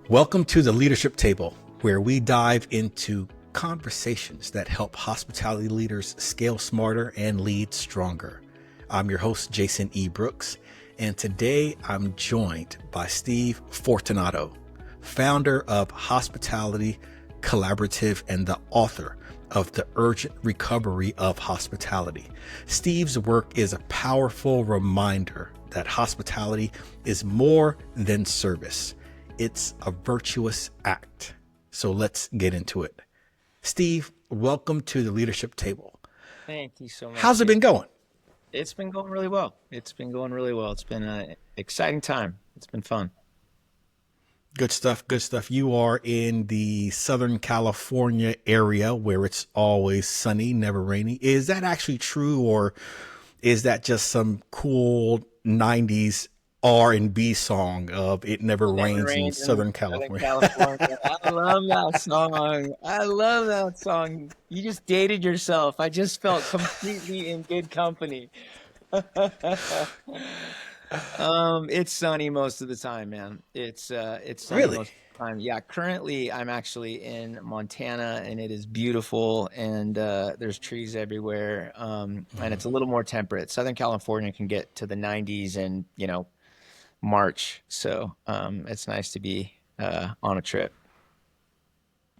Welcome to the Leadership Table, where we dive into conversations that help hospitality leaders scale smarter and lead stronger. I'm your host, Jason E. Brooks, and today I'm joined by Steve Fortunato, founder of Hospitality Collaborative and the author of The Urgent Recovery of Hospitality. Steve's work is a powerful reminder that hospitality is more than service. It's a virtuous act. So let's get into it. Steve, welcome to the Leadership Table. Thank you so much. How's it been going? It's been going really well. It's been an exciting time. It's been fun. Good stuff. Good stuff. You are in the Southern California area where it's always sunny, never rainy. Is that actually true, or is that just some cool 90s R&B song of "It Never Rains in Southern California"? I love that song. I love that song. You just dated yourself. I just felt completely in good company. It's sunny most of the time, man. It's sunny Really? most of the time. Yeah, currently I'm actually in Montana and it is beautiful and there's trees everywhere. And it's a little more temperate. Southern California can get to the 90s and, March. So it's nice to be on a trip.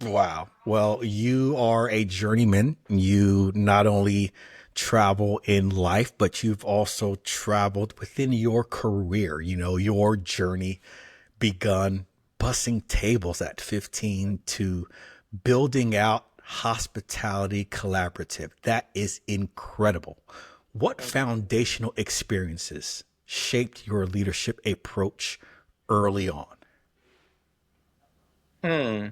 Wow. Well, you are a journeyman. You not only travel in life, but you've also traveled within your career. Your journey begun bussing tables at 15 to building out Hospitality Collaborative. That is incredible. What foundational experiences shaped your leadership approach early on? Hmm.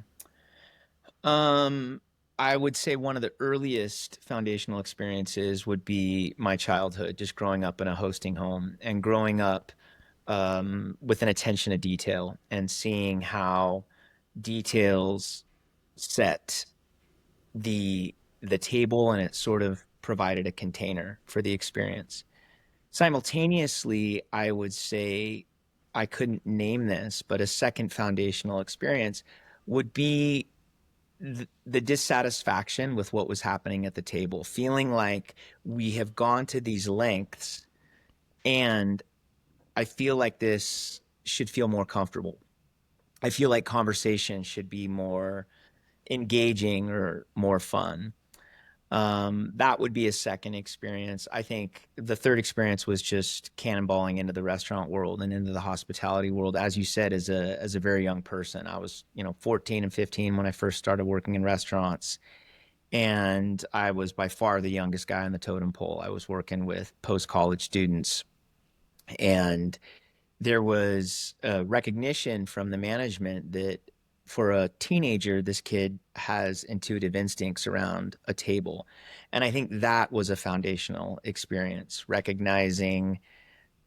I would say one of the earliest foundational experiences would be my childhood, just growing up in a hosting home and growing up with an attention to detail and seeing how details set the table, and it sort of provided a container for the experience. Simultaneously, I would say I couldn't name this, but a second foundational experience would be the dissatisfaction with what was happening at the table, feeling like we have gone to these lengths and I feel like this should feel more comfortable. I feel like conversation should be more engaging or more fun. That would be a second experience. I think the third experience was just cannonballing into the restaurant world and into the hospitality world. As you said, as a very young person, I was, 14 and 15 when I first started working in restaurants. And I was by far the youngest guy on the totem pole. I was working with post-college students. And there was a recognition from the management that for a teenager, this kid has intuitive instincts around a table. And I think that was a foundational experience, recognizing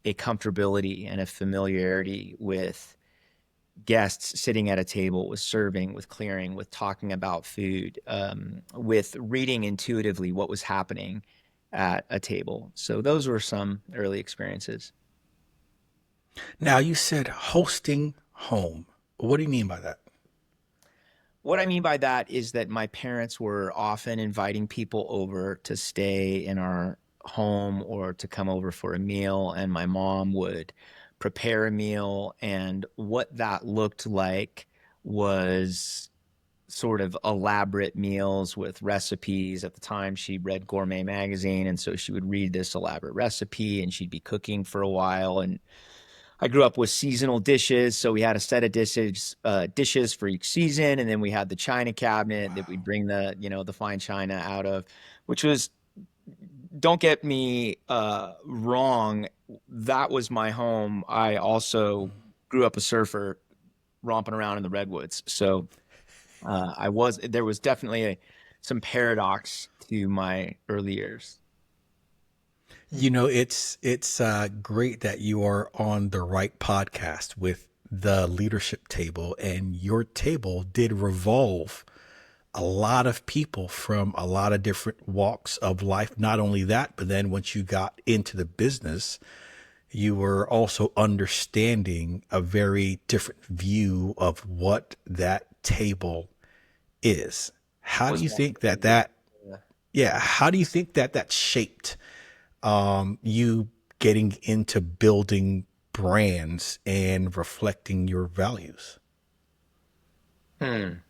a comfortability and a familiarity with guests sitting at a table, with serving, with clearing, with talking about food, with reading intuitively what was happening at a table. So those were some early experiences. Now, you said hosting home. What do you mean by that? What I mean by that is that my parents were often inviting people over to stay in our home or to come over for a meal, and my mom would prepare a meal. And what that looked like was sort of elaborate meals with recipes. At the time, she read Gourmet Magazine, and so she would read this elaborate recipe, and she'd be cooking for a while. And I grew up with seasonal dishes, so we had a set of dishes for each season, and then we had the china cabinet that we'd bring the fine china out of, which was, don't get me wrong, that was my home. I also grew up a surfer, romping around in the redwoods, so there was definitely some paradox to my early years. It's great that you are on the right podcast with the Leadership Table, and your table did revolve a lot of people from a lot of different walks of life. Not only that, but then once you got into the business, you were also understanding a very different view of what that table is. How do Was you meant think to that be. that Yeah. yeah, how do you think that that shaped you getting into building brands and reflecting your values? Hmm.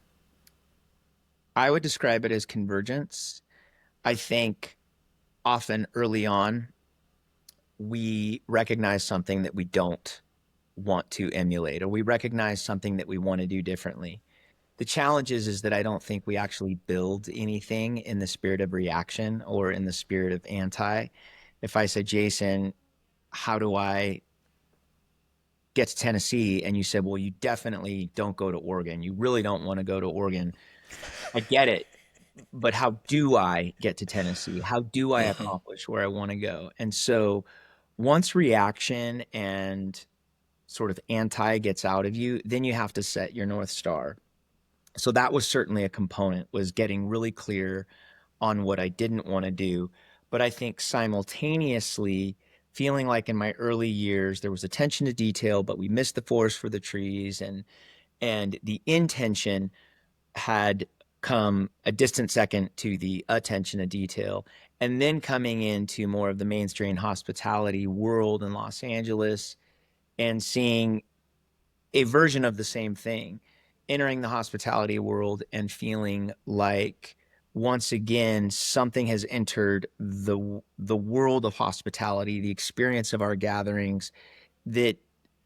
I would describe it as convergence. I think often early on, we recognize something that we don't want to emulate, or we recognize something that we want to do differently. The challenge is that I don't think we actually build anything in the spirit of reaction or in the spirit of anti. If I say, Jason, how do I get to Tennessee? And you said, well, you definitely don't go to Oregon. You really don't want to go to Oregon. I get it. But how do I get to Tennessee? How do I Mhm. accomplish where I want to go? And so once reaction and sort of anti gets out of you, then you have to set your North Star. So that was certainly a component, was getting really clear on what I didn't want to do. But I think simultaneously feeling like in my early years there was attention to detail, but we missed the forest for the trees, and the intention had come a distant second to the attention to detail. And then coming into more of the mainstream hospitality world in Los Angeles and seeing a version of the same thing, entering the hospitality world and feeling like once again something has entered the world of hospitality, the experience of our gatherings that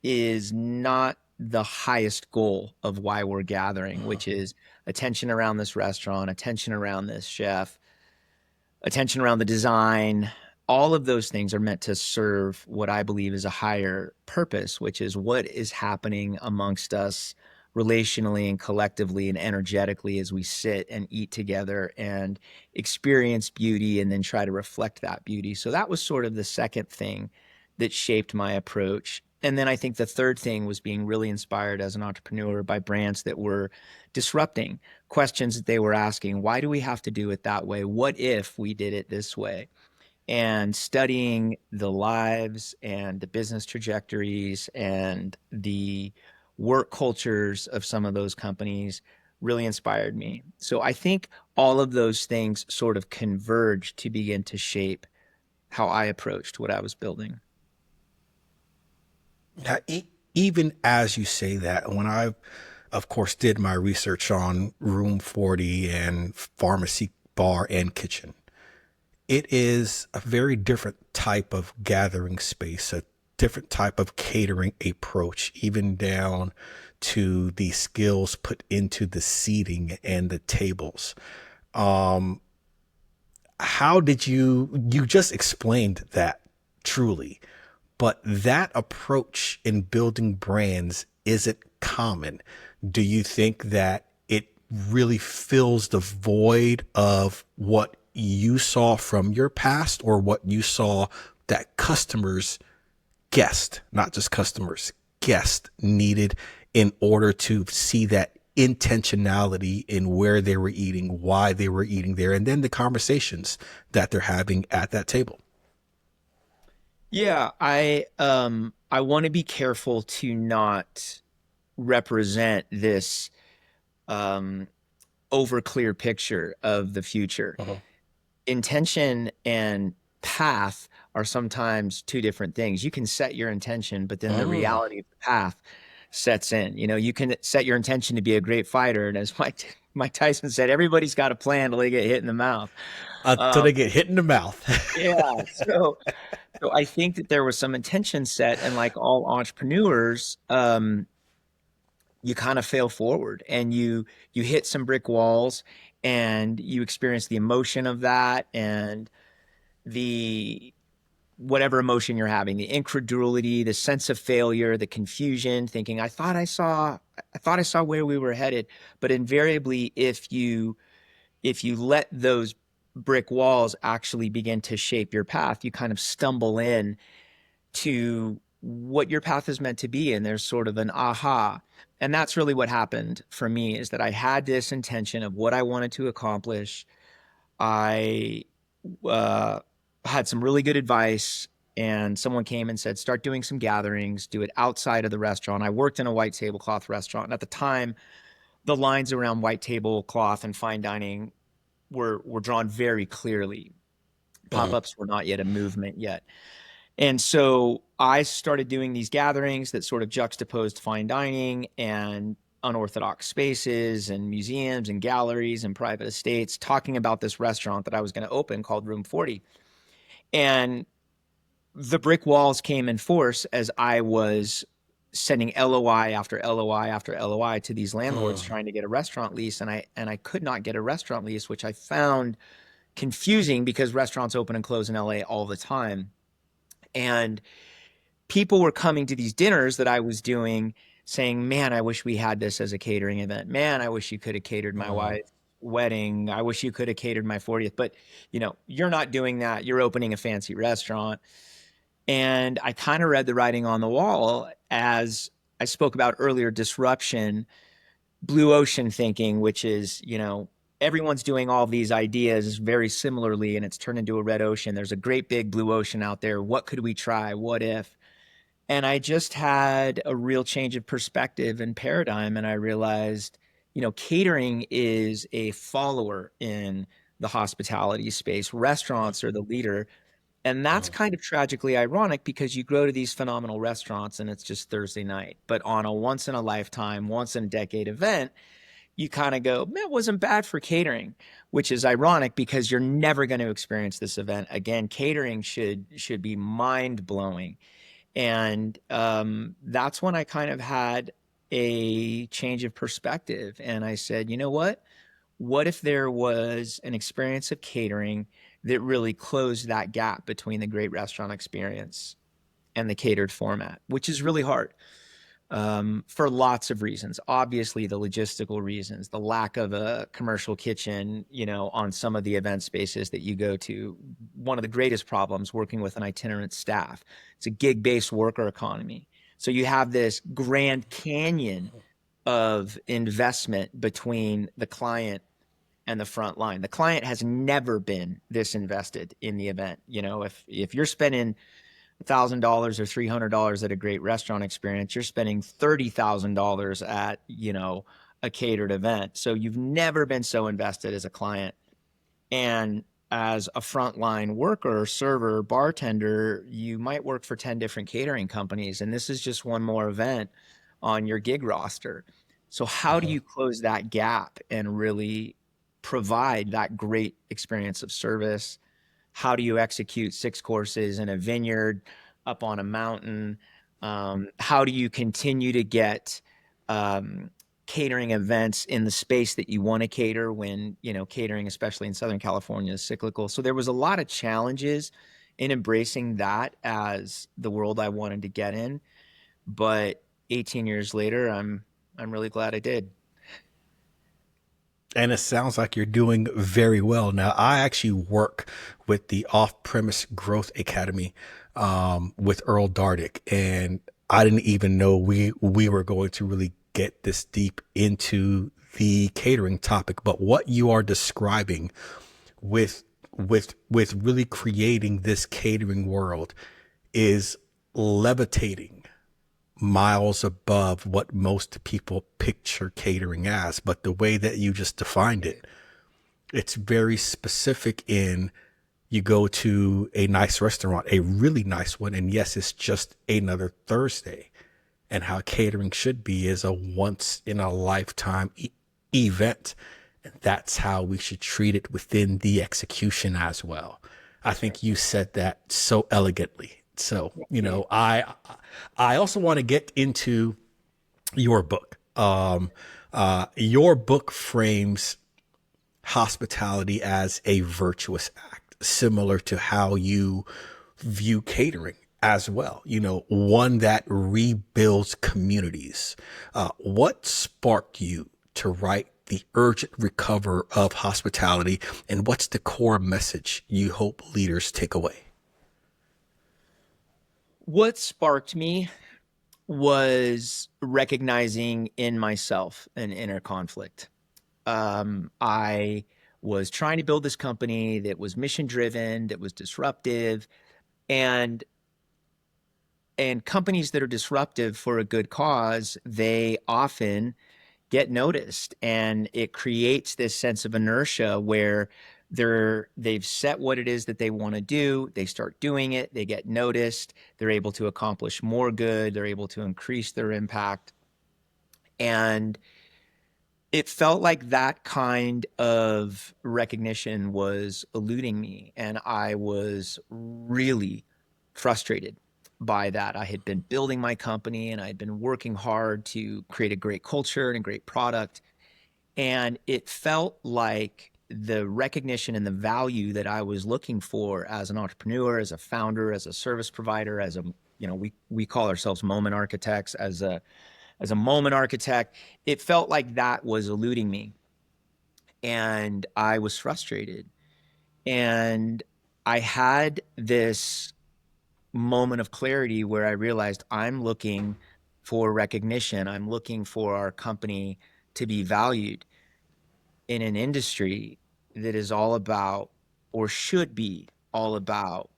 is not the highest goal of why we're gathering, which is attention around this restaurant, attention around this chef, attention around the design. All of those things are meant to serve what I believe is a higher purpose, which is what is happening amongst us relationally and collectively and energetically as we sit and eat together and experience beauty and then try to reflect that beauty. So that was sort of the second thing that shaped my approach. And then I think the third thing was being really inspired as an entrepreneur by brands that were disrupting questions that they were asking. Why do we have to do it that way? What if we did it this way? And studying the lives and the business trajectories and the work cultures of some of those companies really inspired me. So I think all of those things sort of converged to begin to shape how I approached what I was building. Now, even as you say that, when I, of course, did my research on Room 40 and Pharmacie Bar and Kitchen, it is a very different type of gathering space, a different type of catering approach, even down to the skills put into the seating and the tables. How did you just explained that truly, but that approach in building brands isn't common. Do you think that it really fills the void of what you saw from your past or what you saw that customers guessed, not just customers, guessed needed in order to see that intentionality in where they were eating, why they were eating there, and then the conversations that they're having at that table? Yeah, I want to be careful to not represent this um over clear picture of the future. Uh-huh. Intention and path are sometimes two different things. You can set your intention, but then the Mm. reality of the path sets in. You know, you can set your intention to be a great fighter, and as Mike Tyson said, everybody's got a plan till they get hit in the mouth. Until Um, they get hit in the mouth. yeah, so I think that there was some intention set, and like all entrepreneurs, you kind of fail forward and you hit some brick walls and you experience the emotion of that and the whatever emotion you're having, the incredulity, the sense of failure, the confusion, thinking I thought I saw where we were headed. But invariably, if you let those brick walls actually begin to shape your path, you kind of stumble in to what your path is meant to be, and there's sort of an aha. And that's really what happened for me, is that I had this intention of what I wanted to accomplish. I uh, had some really good advice and someone came and said, start doing some gatherings, do it outside of the restaurant. I worked in a white tablecloth restaurant. And at the time, the lines around white tablecloth and fine dining were drawn very clearly. Mhm. Pop-ups were not yet a movement yet. And so I started doing these gatherings that sort of juxtaposed fine dining and unorthodox spaces and museums and galleries and private estates, talking about this restaurant that I was going to open called Roomforty. And the brick walls came in force as I was sending LOI after LOI after LOI to these landlords Mm. trying to get a restaurant lease. And I could not get a restaurant lease, which I found confusing because restaurants open and close in LA all the time. And people were coming to these dinners that I was doing saying, man, I wish we had this as a catering event. Man, I wish you could have catered my Mm. wife's wedding. I wish you could have catered my 40th. But, you're not doing that. You're opening a fancy restaurant. And I kind of read the writing on the wall as I spoke about earlier, disruption, blue ocean thinking, which is, everyone's doing all these ideas very similarly and it's turned into a red ocean. There's a great big blue ocean out there. What could we try? What if? And I just had a real change of perspective and paradigm. And I realized, catering is a follower in the hospitality space. Restaurants are the leader. And that's Mhm. kind of tragically ironic because you go to these phenomenal restaurants and it's just Thursday night. But on a once in a lifetime, once in a decade event, you kind of go, man, it wasn't bad for catering, which is ironic because you're never going to experience this event again. Catering should be mind blowing. And that's when I kind of had a change of perspective. And I said, you know what? What if there was an experience of catering that really closed that gap between the great restaurant experience and the catered format, which is really hard for lots of reasons. Obviously, the logistical reasons, the lack of a commercial kitchen, on some of the event spaces that you go to. One of the greatest problems working with an itinerant staff. It's a gig-based worker economy. So you have this Grand Canyon of investment between the client and the front line. The client has never been this invested in the event. If you're spending $1,000 or $300 at a great restaurant experience, you're spending $30,000 at, a catered event. So you've never been so invested as a client. And as a frontline worker, server, bartender, you might work for 10 different catering companies. And this is just one more event on your gig roster. So how do Mhm. you close that gap and really provide that great experience of service? How do you execute 6 courses in a vineyard up on a mountain? How do you continue to get um, catering events in the space that you want to cater when, catering, especially in Southern California, is cyclical? So there was a lot of challenges in embracing that as the world I wanted to get in. But 18 years later, I'm really glad I did. And it sounds like you're doing very well. Now, I actually work with the Off Premise Growth Academy with Earl Dardick, and I didn't even know we were going to really get this deep into the catering topic. But what you are describing with with really creating this catering world is levitating miles above what most people picture catering as. But the way that you just defined it, it's very specific in you go to a nice restaurant, a really nice one, and yes, it's just another Thursday. And how catering should be is a once in a lifetime event. And that's how we should treat it within the execution as well. I That's right. think you said that so elegantly. So, Thank you. I also want to get into your book. Your book frames hospitality as a virtuous act, similar to how you view catering as well. One that rebuilds communities. What sparked you to write The Urgent Recover of Hospitality, and what's the core message you hope leaders take away? What sparked me was recognizing in myself an inner conflict. I was trying to build this company that was mission driven, that was disruptive. And And companies that are disruptive for a good cause, they often get noticed, and it creates this sense of inertia where they've set what it is that they want to do, they start doing it, they get noticed, they're able to accomplish more good, they're able to increase their impact. And it felt like that kind of recognition was eluding me, and I was really frustrated by that. I had been building my company and I had been working hard to create a great culture and a great product, and it felt like the recognition and the value that I was looking for as an entrepreneur, as a founder, as a service provider, as a, we call ourselves moment architects, as a moment architect, it felt like that was eluding me. And I was frustrated. And I had this moment of clarity where I realized I'm looking for recognition. I'm looking for our company to be valued in an industry that is all about, or should be all about,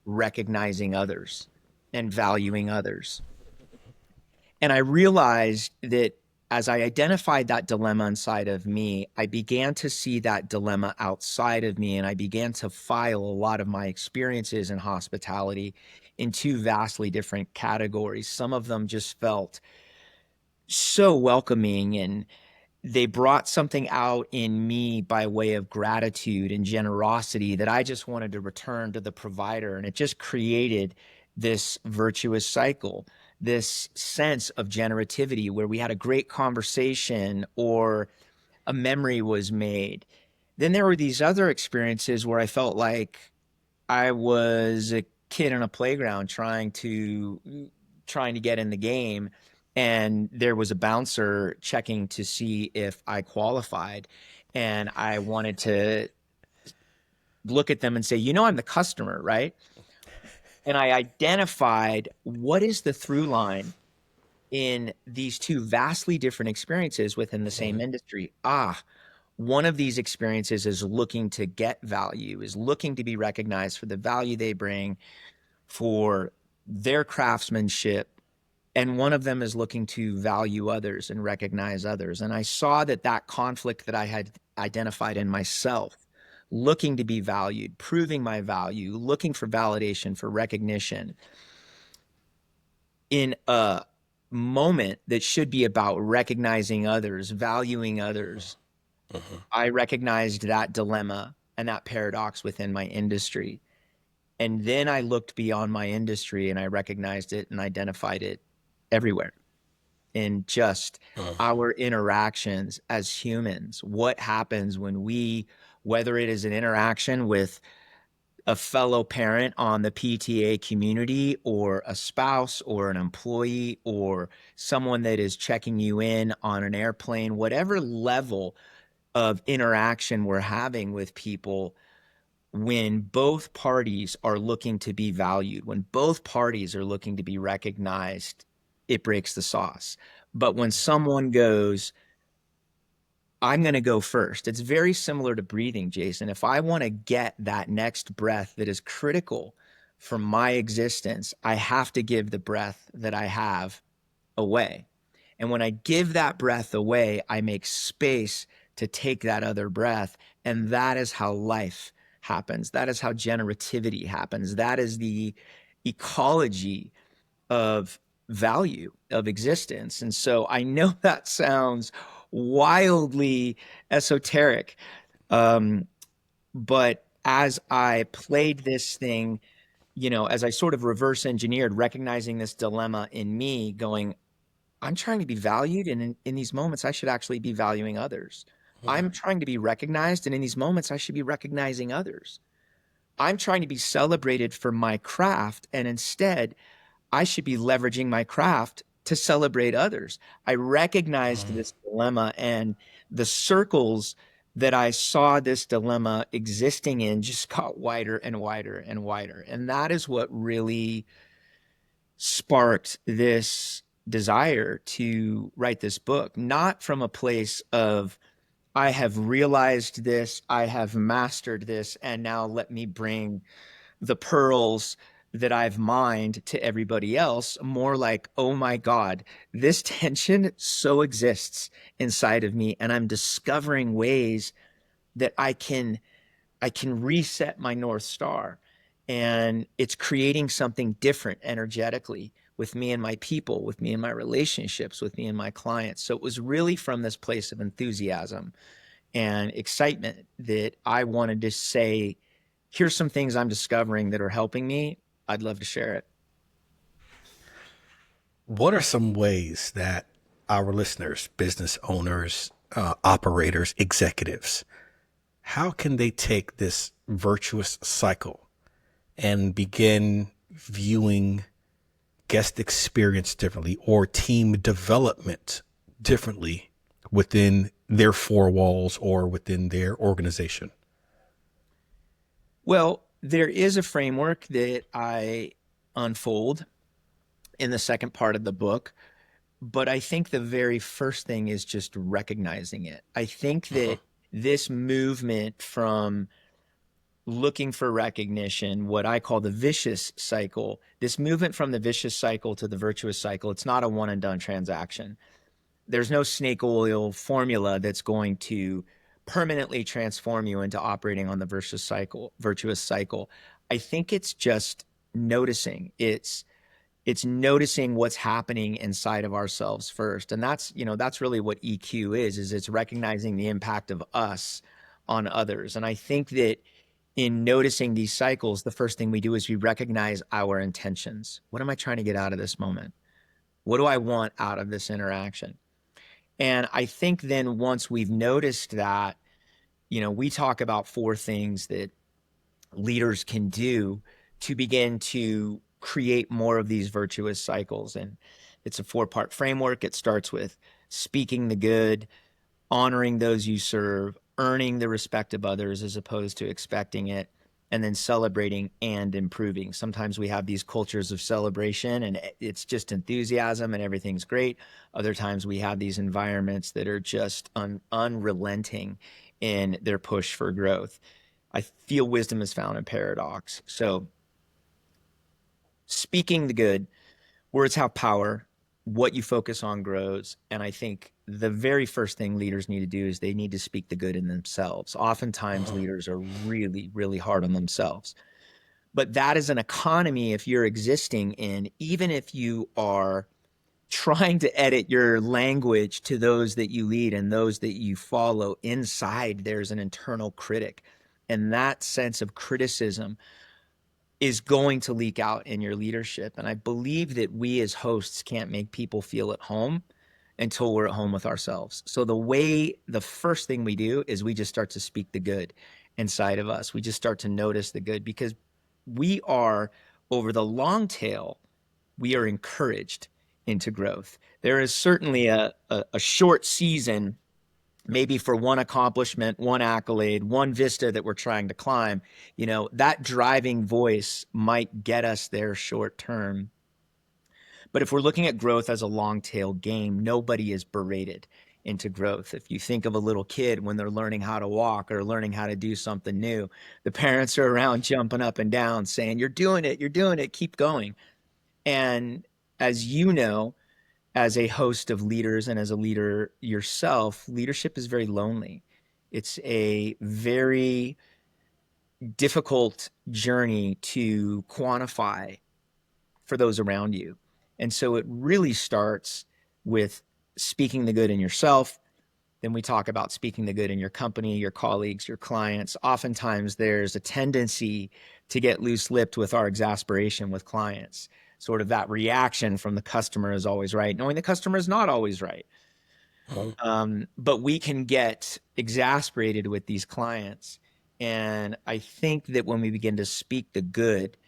recognizing others and valuing others. And I realized that as I identified that dilemma inside of me, I began to see that dilemma outside of me. And I began to file a lot of my experiences in hospitality in two vastly different categories. Some of them just felt so welcoming, and they brought something out in me by way of gratitude and generosity that I just wanted to return to the provider. And it just created this virtuous cycle, this sense of generativity where we had a great conversation or a memory was made. Then there were these other experiences where I felt like I was a kid in a playground trying to get in the game, and there was a bouncer checking to see if I qualified, and I wanted to look at them and say, I'm the customer, right? And I identified what is the through line in these two vastly different experiences within the same industry. One of these experiences is looking to get value, is looking to be recognized for the value they bring, for their craftsmanship, and one of them is looking to value others and recognize others. And I saw that conflict that I had identified in myself, looking to be valued, proving my value, looking for validation, for recognition, in a moment that should be about recognizing others, valuing others. I recognized that dilemma and that paradox within my industry. And then I looked beyond my industry and I recognized it and identified it everywhere in just our interactions as humans. What happens when whether it is an interaction with a fellow parent on the PTA community, or a spouse, or an employee, or someone that is checking you in on an airplane, whatever level of interaction we're having with people, when both parties are looking to be valued, when both parties are looking to be recognized, it breaks the sauce. But when someone goes, I'm going to go first, it's very similar to breathing, Jason. If I want to get that next breath that is critical for my existence, I have to give the breath that I have away. And when I give that breath away, I make space to take that other breath. And that is how life happens. That is how generativity happens. That is the ecology of value, of existence. And so I know that sounds wildly esoteric. But as I played this thing, as I sort of reverse engineered, recognizing this dilemma in me, going, I'm trying to be valued, and in these moments, I should actually be valuing others. I'm trying to be recognized, and in these moments, I should be recognizing others. I'm trying to be celebrated for my craft, and instead, I should be leveraging my craft to celebrate others. I recognized this dilemma, and the circles that I saw this dilemma existing in just got wider and wider and wider. And that is what really sparked this desire to write this book, not from a place of, I have realized this, I have mastered this, and now let me bring the pearls that I've mined to everybody else, more like, oh my God, this tension so exists inside of me. And I'm discovering ways that I can reset my North Star. And it's creating something different energetically with me and my people, with me and my relationships, with me and my clients. So it was really from this place of enthusiasm and excitement that I wanted to say, here's some things I'm discovering that are helping me. I'd love to share it. What are some ways that our listeners, business owners, operators, executives, how can they take this virtuous cycle and begin viewing guest experience differently or team development differently within their four walls or within their organization? Well, there is a framework that I unfold in the second part of the book, but I think the very first thing is just recognizing it. I think Uh-huh. that this movement from looking for recognition, what I call the vicious cycle, this movement from the vicious cycle to the virtuous cycle, it's not a one and done transaction. There's no snake oil formula that's going to permanently transform you into operating on the virtuous cycle. I think it's just noticing. It's noticing what's happening inside of ourselves first. And that's really what EQ is it's recognizing the impact of us on others. And I think that in noticing these cycles, the first thing we do is we recognize our intentions. What am I trying to get out of this moment? What do I want out of this interaction? And I think then once we've noticed that, we talk about four things that leaders can do to begin to create more of these virtuous cycles. And it's a four-part framework. It starts with speaking the good, honoring those you serve, earning the respect of others as opposed to expecting it, and then celebrating and improving. Sometimes we have these cultures of celebration and it's just enthusiasm and everything's great. Other times we have these environments that are just unrelenting in their push for growth. I feel wisdom is found in paradox. So speaking the good, words have power. What you focus on grows. And I think the very first thing leaders need to do is they need to speak the good in themselves. Oftentimes, Uh-huh. leaders are really, really hard on themselves. But that is an economy if you're existing in, even if you are trying to edit your language to those that you lead and those that you follow, inside there's an internal critic. And that sense of criticism is going to leak out in your leadership. And I believe that we as hosts can't make people feel at home until we're at home with ourselves. So the first thing we do is we just start to speak the good inside of us. We just start to notice the good because we are, over the long tail, we are encouraged into growth. There is certainly a short season, maybe for one accomplishment, one accolade, one vista that we're trying to climb. That driving voice might get us there short term. But if we're looking at growth as a long tail game, nobody is berated into growth. If you think of a little kid when they're learning how to walk or learning how to do something new, the parents are around jumping up and down saying, you're doing it, keep going. And as you know, as a host of leaders and as a leader yourself, leadership is very lonely. It's a very difficult journey to quantify for those around you. And so it really starts with speaking the good in yourself. Then we talk about speaking the good in your company, your colleagues, your clients. Oftentimes there's a tendency to get loose-lipped with our exasperation with clients. Sort of that reaction from the customer is always right, knowing the customer is not always right. Uh-huh. But we can get exasperated with these clients. And I think that when we begin to speak the good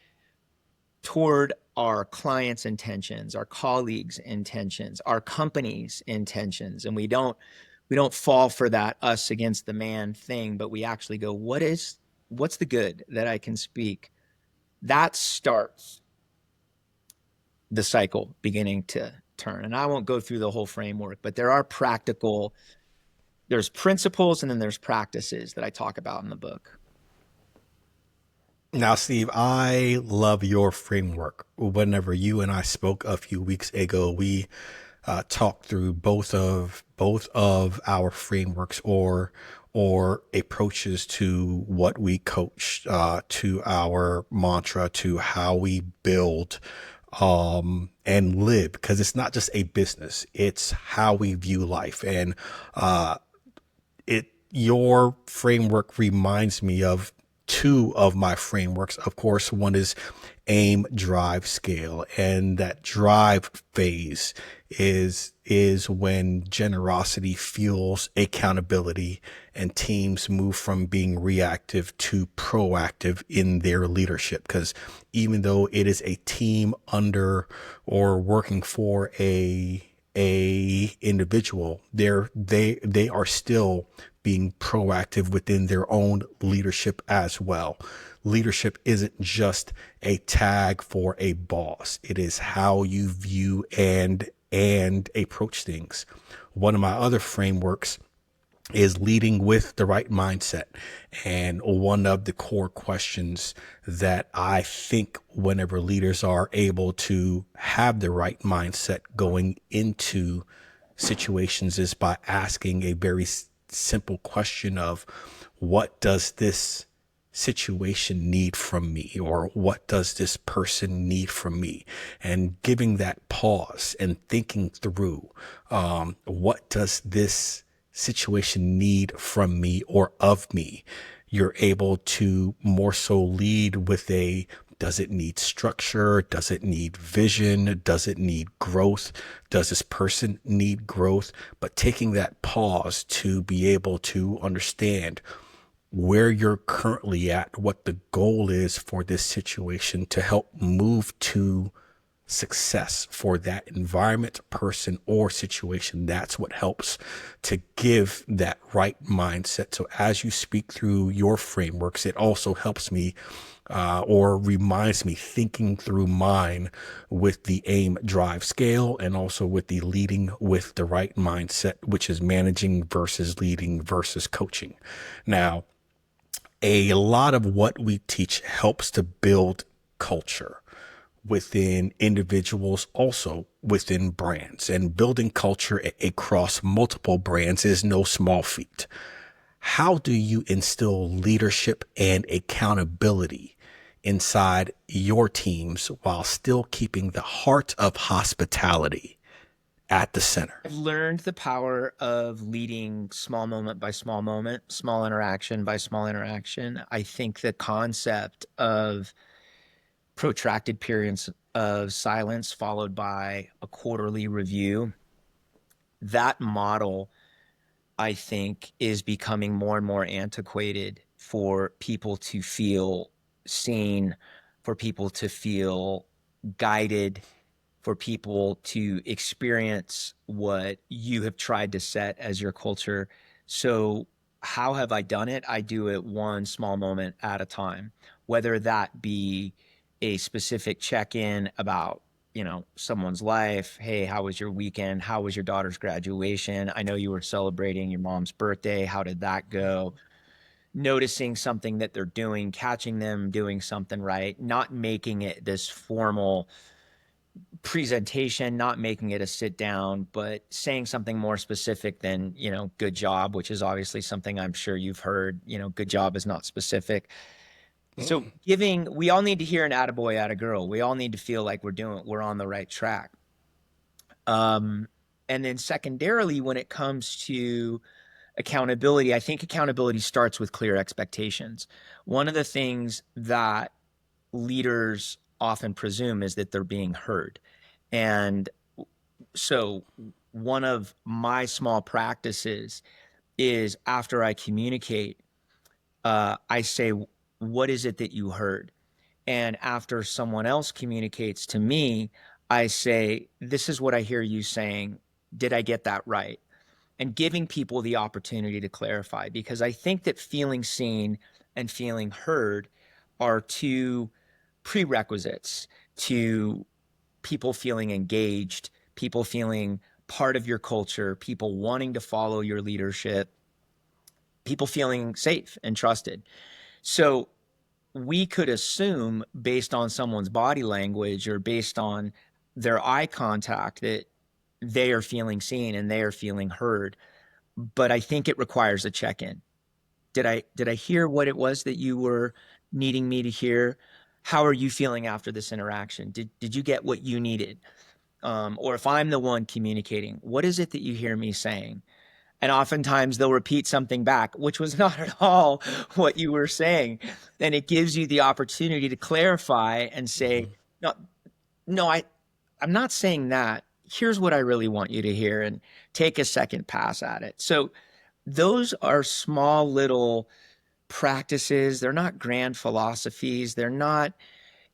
toward our clients' intentions, our colleagues' intentions, our company's intentions, and we don't fall for that us against the man thing, but we actually go, what's the good that I can speak? That starts the cycle beginning to turn. And I won't go through the whole framework, but there's principles and then there's practices that I talk about in the book. Now, Steve, I love your framework. Whenever you and I spoke a few weeks ago, we talked through both of our frameworks or approaches to what we coach, to our mantra, to how we build and live, because it's not just a business; it's how we view life. And your framework reminds me of two of my frameworks. Of course, one is aim, drive, scale, and that drive phase is when generosity fuels accountability and teams move from being reactive to proactive in their leadership. Because even though it is a team under or working for a individual, they are still being proactive within their own leadership as well. Leadership isn't just a tag for a boss. It is how you view and approach things. One of my other frameworks is leading with the right mindset. And one of the core questions that I think whenever leaders are able to have the right mindset going into situations is by asking a very simple question of, what does this situation need from me, or what does this person need from me, and giving that pause and thinking through, what does this situation need from me or of me. You're able to more so lead with a, does it need structure? Does it need vision? Does it need growth? Does this person need growth? But taking that pause to be able to understand where you're currently at, what the goal is for this situation to help move to success for that environment, person, or situation. That's what helps to give that right mindset. So as you speak through your frameworks, it also helps me or reminds me thinking through mine with the aim, drive, scale, and also with the leading with the right mindset, which is managing versus leading versus coaching. Now, a lot of what we teach helps to build culture within individuals, also within brands, and building culture across multiple brands is no small feat. How do you instill leadership and accountability inside your teams while still keeping the heart of hospitality at the center? I've learned the power of leading small moment by small moment, small interaction by small interaction. I think the concept of protracted periods of silence followed by a quarterly review, that model, I think, is becoming more and more antiquated for people to feel seen, for people to feel guided, for people to experience what you have tried to set as your culture. So, how have I done it? I do it one small moment at a time, whether that be a specific check-in about, someone's life. Hey, how was your weekend? How was your daughter's graduation? I know you were celebrating your mom's birthday. How did that go? Noticing something that they're doing, catching them doing something right, not making it this formal presentation, not making it a sit down, but saying something more specific than, good job, which is obviously something I'm sure you've heard. Good job is not specific. So we all need to hear an attaboy, attagirl. We all need to feel like we're on the right track. And then secondarily, when it comes to accountability, I think accountability starts with clear expectations. One of the things that leaders often presume is that they're being heard. And so one of my small practices is, after I communicate, I say, what is it that you heard? And after someone else communicates to me, I say, this is what I hear you saying. Did I get that right? And giving people the opportunity to clarify, because I think that feeling seen and feeling heard are two prerequisites to people feeling engaged, people feeling part of your culture, people wanting to follow your leadership, people feeling safe and trusted. So we could assume based on someone's body language or based on their eye contact that they are feeling seen and they are feeling heard. But I think it requires a check-in. Did I hear what it was that you were needing me to hear? How are you feeling after this interaction? Did you get what you needed? Or if I'm the one communicating, what is it that you hear me saying? And oftentimes they'll repeat something back, which was not at all what you were saying. And it gives you the opportunity to clarify and say, Mhm. no, no, I'm not saying that. Here's what I really want you to hear, and take a second pass at it. So those are small little practices. They're not grand philosophies. They're not,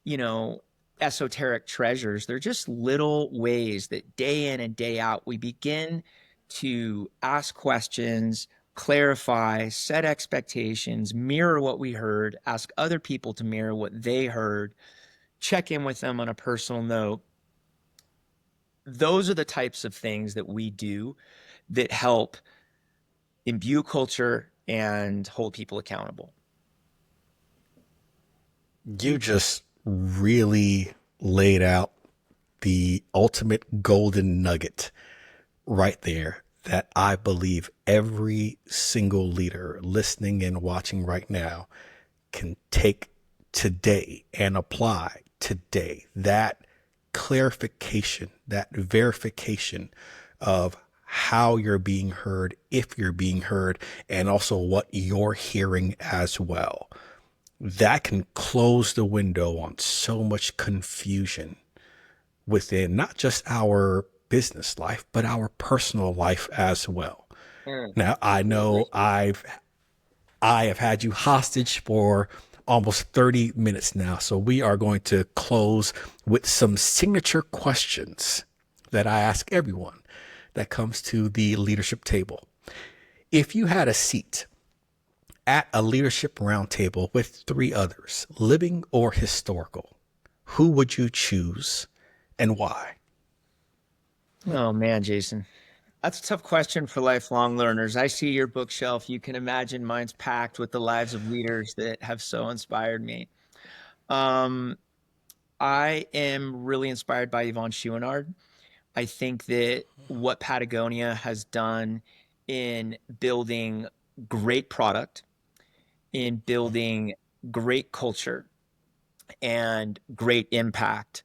you know, esoteric treasures. They're just little ways that day in and day out we begin to ask questions, clarify, set expectations, mirror what we heard, ask other people to mirror what they heard, check in with them on a personal note. Those are the types of things that we do that help imbue culture and hold people accountable. You just really laid out the ultimate golden nugget right there that I believe every single leader listening and watching right now can take today and apply today. That clarification, that verification of how you're being heard, if you're being heard, and also what you're hearing as well. That can close the window on so much confusion within not just our business life, but our personal life as well. Mm, Now, I absolutely. know I have had you hostage for almost 30 minutes now, so we are going to close with some signature questions that I ask everyone that comes to the leadership table. If you had a seat at a leadership roundtable with three others, living or historical, who would you choose and why? Oh man, Jason. That's a tough question for lifelong learners. I see your bookshelf. You can imagine mine's packed with the lives of leaders that have so inspired me. Um, I am really inspired by Yvonne Chouinard. I think that what Patagonia has done in building great product, in building great culture, and great impact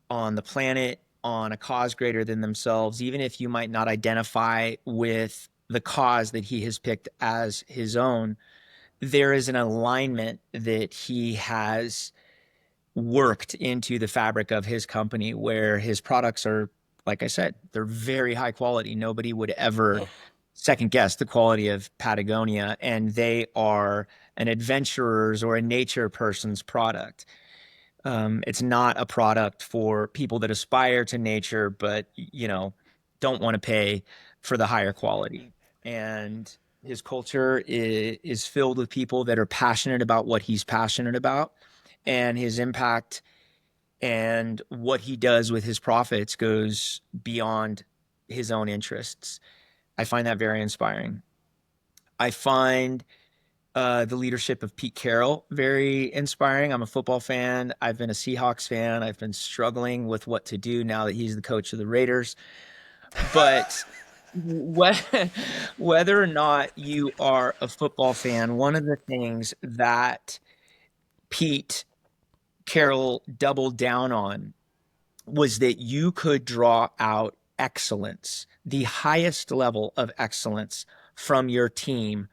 on the planet, on a cause greater than themselves, even if you might not identify with the cause that he has picked as his own, there is an alignment that he has worked into the fabric of his company where his products are, like I said, they're very high quality. Nobody would ever second guess the quality of Patagonia, and they are an adventurer's or a nature person's product. It's not a product for people that aspire to nature, but don't want to pay for the higher quality. And his culture is filled with people that are passionate about what he's passionate about, and his impact and what he does with his profits goes beyond his own interests. I find that very inspiring. I find the leadership of Pete Carroll very inspiring. I'm a football fan. I've been a Seahawks fan. I've been struggling with what to do now that he's the coach of the Raiders. But whether or not you are a football fan, one of the things that Pete Carroll doubled down on was that you could draw out excellence, the highest level of excellence from your team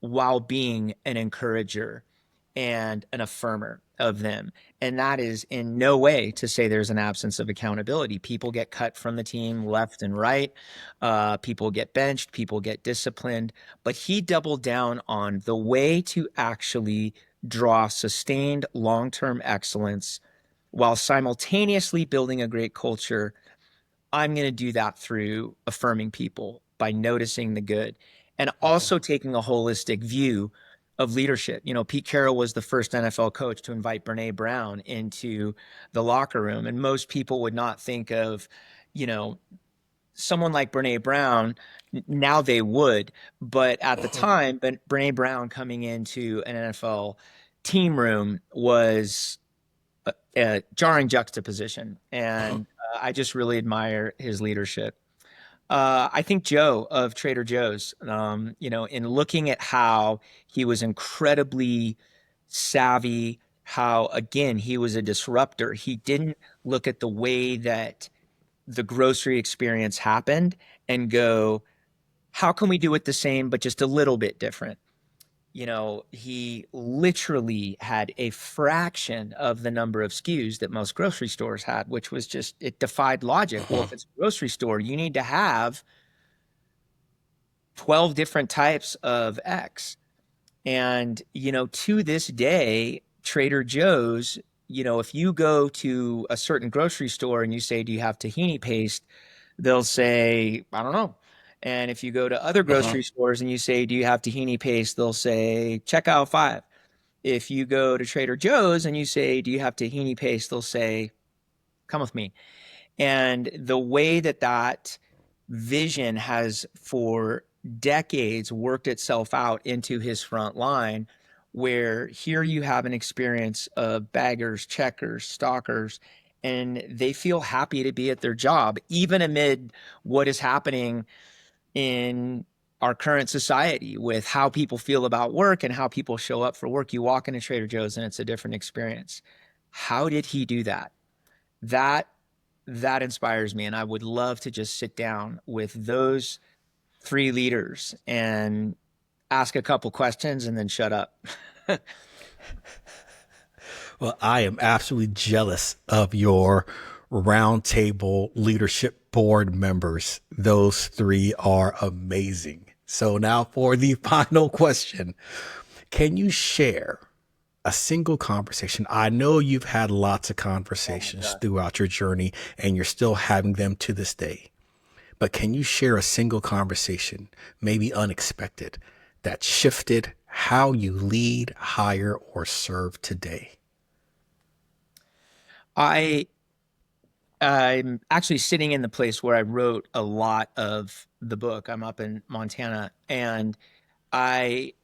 while being an encourager and an affirmer of them. And that is in no way to say there's an absence of accountability. People get cut from the team left and right. People get benched. People get disciplined. But he doubled down on the way to actually draw sustained long term excellence while simultaneously building a great culture. I'm going to do that through affirming people by noticing the good and also taking a holistic view of leadership. Pete Carroll was the first NFL coach to invite Brene Brown into the locker room. And most people would not think of, you know, someone like Brene Brown. Now they would. But at the time, Brene Brown coming into an NFL team room was a jarring juxtaposition, and I just really admire his leadership. I think Joe of Trader Joe's, in looking at how he was incredibly savvy, how, again, he was a disruptor. He didn't look at the way that the grocery experience happened and go, how can we do it the same, but just a little bit different? He literally had a fraction of the number of SKUs that most grocery stores had, which was just, it defied logic. Well, if it's a grocery store, you need to have 12 different types of X. And, to this day, Trader Joe's, if you go to a certain grocery store and you say, do you have tahini paste? They'll say, I don't know. And if you go to other grocery stores and you say, do you have tahini paste? They'll say, check out 5. If you go to Trader Joe's and you say, do you have tahini paste? They'll say, come with me. And the way that that vision has for decades worked itself out into his front line, where here you have an experience of baggers, checkers, stalkers, and they feel happy to be at their job, even amid what is happening in our current society with how people feel about work and how people show up for work. You walk into Trader Joe's and it's a different experience. How did he do that? That inspires me, and I would love to just sit down with those 3 leaders and ask a couple questions and then shut up. Well, I am absolutely jealous of your roundtable leadership board members. Those 3 are amazing. So now for the final question. Can you share a single conversation? I know you've had lots of conversations throughout your journey and you're still having them to this day. But can you share a single conversation, maybe unexpected, that shifted how you lead, hire, or serve today? I'm actually sitting in the place where I wrote a lot of the book. I'm up in Montana, and I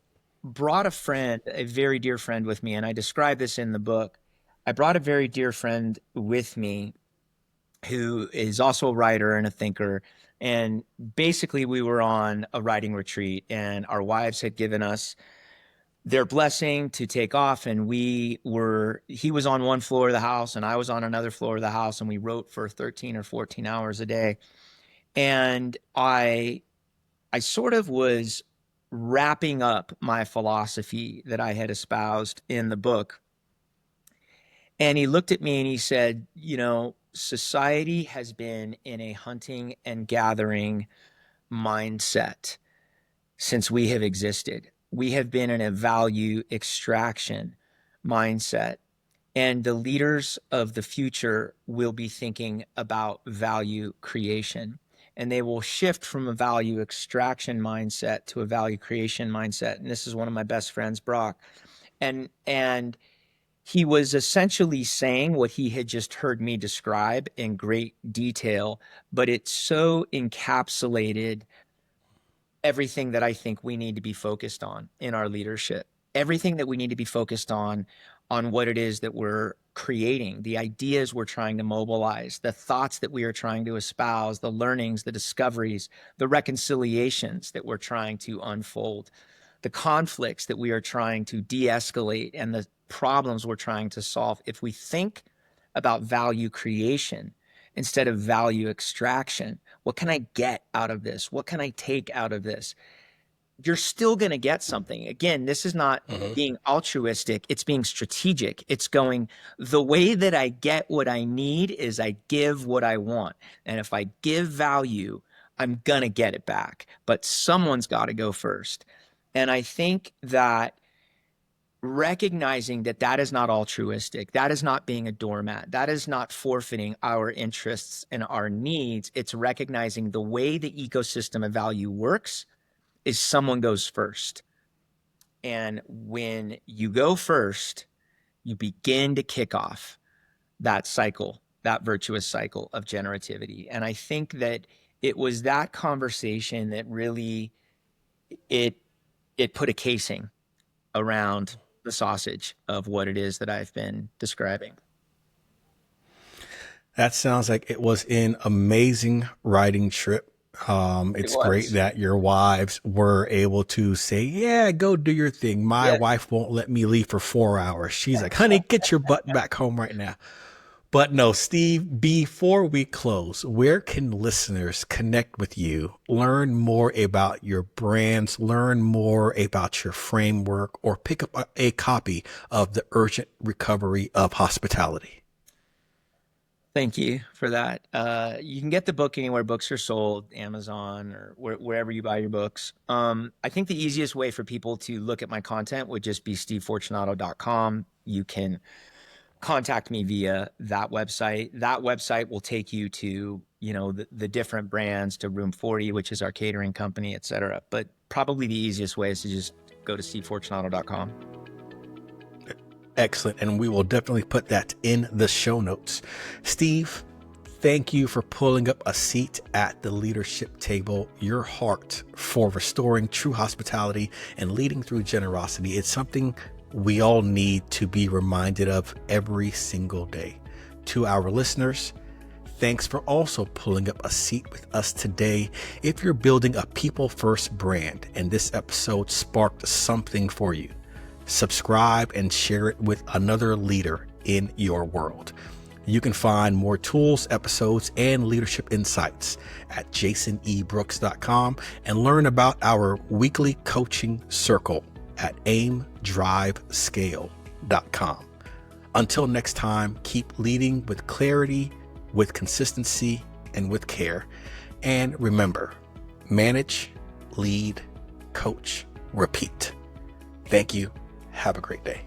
brought a friend, a very dear friend with me, and I describe this in the book. I brought a very dear friend with me who is also a writer and a thinker. And basically, we were on a writing retreat, and our wives had given us their blessing to take off. And he was on one floor of the house, and I was on another floor of the house, and we wrote for 13 or 14 hours a day. And I sort of was wrapping up my philosophy that I had espoused in the book. And he looked at me and he said, society has been in a hunting and gathering mindset since we have existed. We have been in a value extraction mindset. And the leaders of the future will be thinking about value creation. And they will shift from a value extraction mindset to a value creation mindset. And this is one of my best friends, Brock. And he was essentially saying what he had just heard me describe in great detail, but it so encapsulated everything that I think we need to be focused on in our leadership, everything that we need to be focused on what it is that we're creating, the ideas we're trying to mobilize, the thoughts that we are trying to espouse, the learnings, the discoveries, the reconciliations that we're trying to unfold, the conflicts that we are trying to de-escalate, and the problems we're trying to solve. If we think about value creation instead of value extraction, what can I get out of this? What can I take out of this? You're still going to get something. Again, this is not being altruistic. It's being strategic. It's going, the way that I get what I need is I give what I want. And if I give value, I'm going to get it back. But someone's got to go first. And I think that recognizing that that is not altruistic, that is not being a doormat, that is not forfeiting our interests and our needs. It's recognizing the way the ecosystem of value works is someone goes first. And when you go first, you begin to kick off that cycle, that virtuous cycle of generativity. And I think that it was that conversation that really it put a casing around the sausage of what it is that I've been describing. That sounds like it was an amazing writing trip. It It's great was. that your wives were able to say, yeah, go do your thing. My Yeah. wife won't let me leave for 4 hours. She's like, honey, get your butt back home right now. But no, Steve, before we close, where can listeners connect with you, learn more about your brands, learn more about your framework, or pick up a copy of The Urgent Recovery of Hospitality? Thank you for that. You can get the book anywhere books are sold, Amazon or wherever you buy your books. I think the easiest way for people to look at my content would just be stevefortunato.com. You can contact me via that website. That website will take you to, the different brands, to roomforty, which is our catering company, et cetera. But probably the easiest way is to just go to stevefortunato.com. Excellent. And we will definitely put that in the show notes. Steve, thank you for pulling up a seat at the leadership table. Your heart for restoring true hospitality and leading through generosity. It's something we all need to be reminded of every single day. To our listeners, thanks for also pulling up a seat with us today. If you're building a people first brand and this episode sparked something for you, subscribe and share it with another leader in your world. You can find more tools, episodes, and leadership insights at jasonebrooks.com and learn about our weekly coaching circle at aimdrivescale.com. Until next time, keep leading with clarity, with consistency, and with care. And remember, manage, lead, coach, repeat. Thank you. Have a great day.